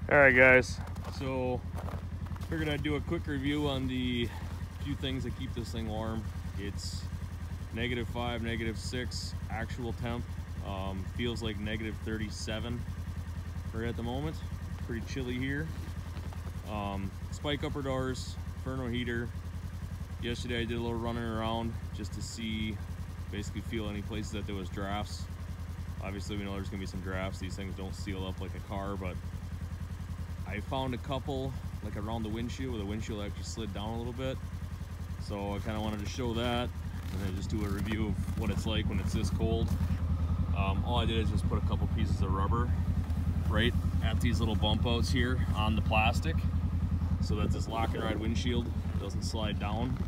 Alright guys, so figured I'd do a quick review on the few things that keep this thing warm. It's -5, -6 actual temp. Feels like -37 right at the moment. Pretty chilly here. Spike upper doors, Inferno heater. Yesterday I did a little running around just to see, basically feel any places that there was drafts. Obviously we know there's gonna be some drafts. These things don't seal up like a car, but I found a couple like around the windshield where the windshield actually slid down a little bit. So I kind of wanted to show that and then just do a review of what it's like when it's this cold. All I did is just put a couple pieces of rubber right at these little bump outs here on the plastic so that this lock and ride windshield doesn't slide down.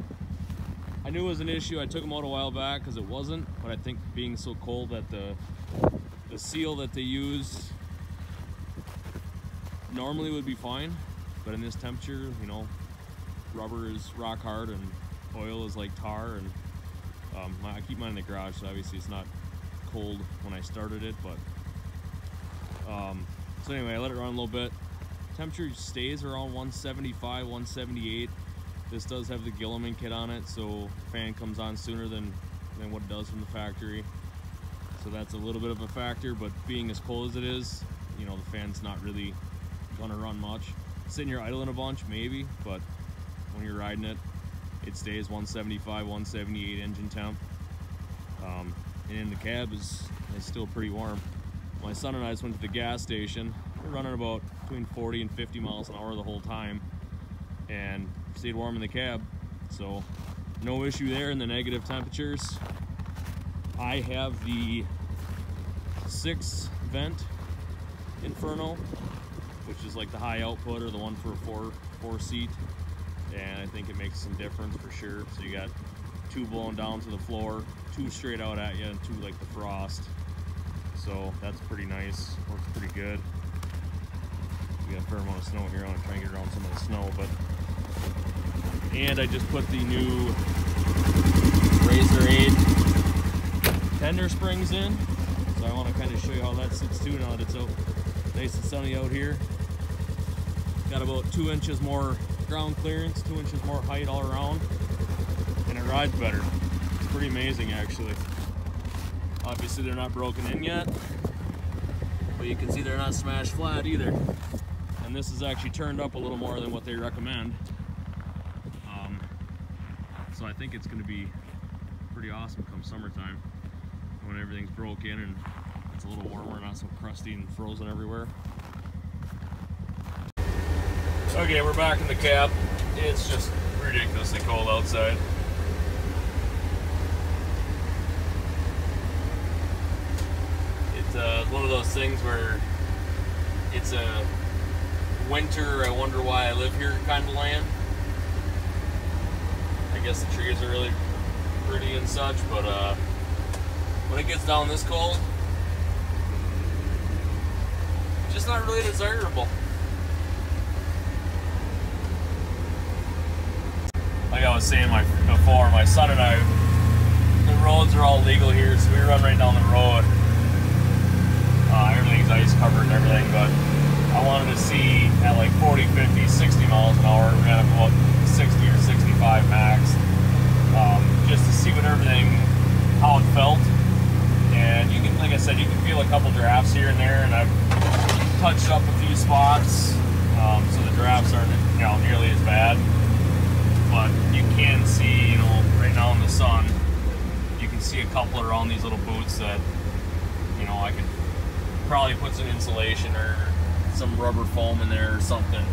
I knew it was an issue. I took them out a while back because it wasn't, but I think being so cold that the seal that they use normally would be fine, but in this temperature, you know, rubber is rock hard and oil is like tar, and I keep mine in the garage, so obviously it's not cold when I started it, but so anyway, I let it run a little bit. Temperature stays around 175, 178. This does have the Gilliman kit on it, so the fan comes on sooner than what it does from the factory. So that's a little bit of a factor, but being as cold as it is, you know, the fan's not really gonna run much. Sitting here idling a bunch, maybe, but when you're riding it, it stays 175, 178 engine temp. And in the cab is still pretty warm. My son and I just went to the gas station. We're running about between 40 and 50 miles an hour the whole time, and stayed warm in the cab, so no issue there in the negative temperatures. I have the 6 vent Inferno, which is like the high output, or the one for a four seat, and I think it makes some difference for sure. So you got 2 blowing down to the floor, 2 straight out at you, and 2 like the frost. So that's pretty nice, works pretty good. We got a fair amount of snow here. I want to try and get around some of the snow, but and I just put the new Rzr Aide tender springs in, so I want to kind of show you how that sits too now that it's out nice and sunny out here. Got about 2 inches more ground clearance, 2 inches more height all around, and it rides better. It's pretty amazing actually. Obviously they're not broken in yet, but you can see they're not smashed flat either. And this is actually turned up a little more than what they recommend. So I think it's going to be pretty awesome come summertime when everything's broke in and it's a little warmer, not so crusty and frozen everywhere. Okay, we're back in the cab. It's just ridiculously cold outside. It's one of those things where it's a winter, I wonder why I live here kind of land. I guess the trees are really pretty and such, but when it gets down this cold, it's just not really desirable. Like I was saying before, my son and I, the roads are all legal here, so we run right down the road. Everything's ice covered and everything, but I wanted to see at like 40, 50, 60 miles an hour, we're at about 60 or 65 max, just to see what how it felt. And you can, like I said, you can feel a couple drafts here and there, and I've touched up a few spots, so the drafts aren't, you know, nearly as bad. But you can see, you know, right now in the sun, you can see a couple around these little boots that, you know, I could probably put some insulation or some rubber foam in there or something.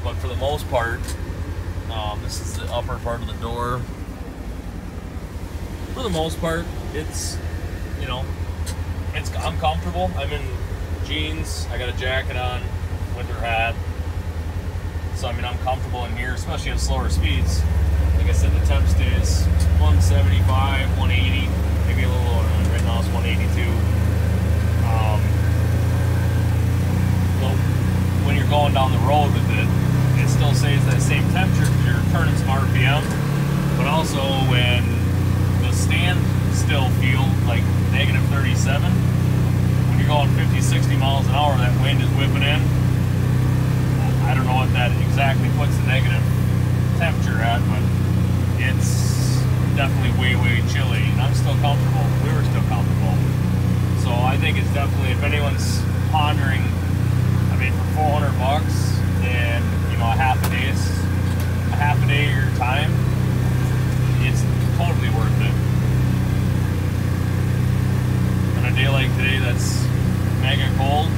But for the most part, this is the upper part of the door. For the most part, it's, you know, I'm comfortable. I'm in jeans, I got a jacket on, winter hat. So I mean, I'm comfortable in here, especially at slower speeds. Like I said, the temp stays 175, 180, maybe a little lower. Right now it's 182. Well, when you're going down the road with it, it still stays that same temperature because you're turning some RPM. But also when the stand still feels like -37, when you're going 50, 60 miles an hour, that wind is whipping in. exactly puts the negative temperature at, but it's definitely way chilly, and I'm still comfortable. We were still comfortable. So I think it's definitely, if anyone's pondering, I mean, for 400 bucks and, you know, a half a day of your time, it's totally worth it. On a day like today that's mega cold,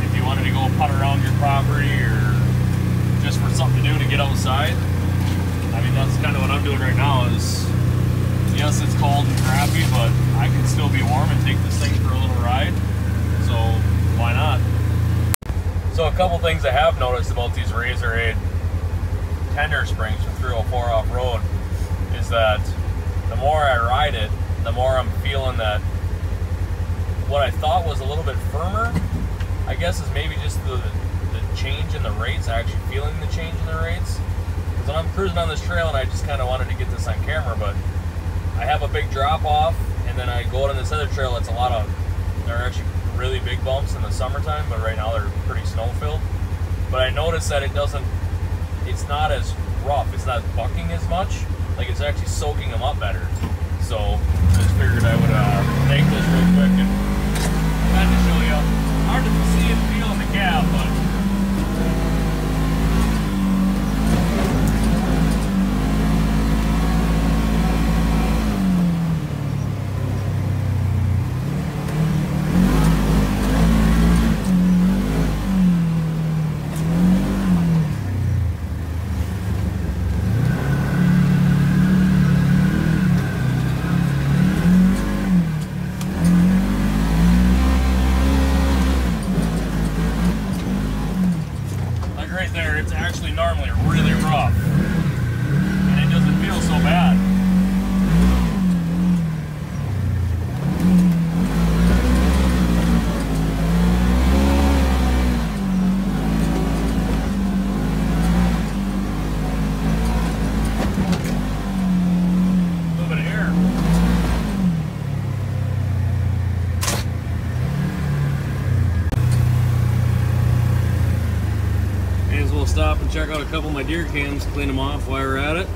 if you wanted to go putt around your property or just for something to do to get outside, I mean, that's kind of what I'm doing right now. Is, yes, it's cold and crappy, but I can still be warm and take this thing for a little ride, so why not? So a couple things I have noticed about these Rzr Aide tender springs for 304 off-road is that the more I ride it, the more I'm feeling that what I thought was a little bit firmer, I guess, is maybe just the change in the rates, actually feeling the change in the rates. Because when I'm cruising on this trail, and I just kind of wanted to get this on camera, but I have a big drop off, and then I go on this other trail that's they're actually really big bumps in the summertime, but right now they're pretty snow filled. But I noticed that it's not as rough, it's not bucking as much, like it's actually soaking them up better. So I just figured I would take this real quick and kind of show you. Hard to see and feel in the cab, but there, it's actually normally really rough, and it doesn't feel so bad. A little bit of air. May as well stop and check out a couple of my deer cams, clean them off while we're at it.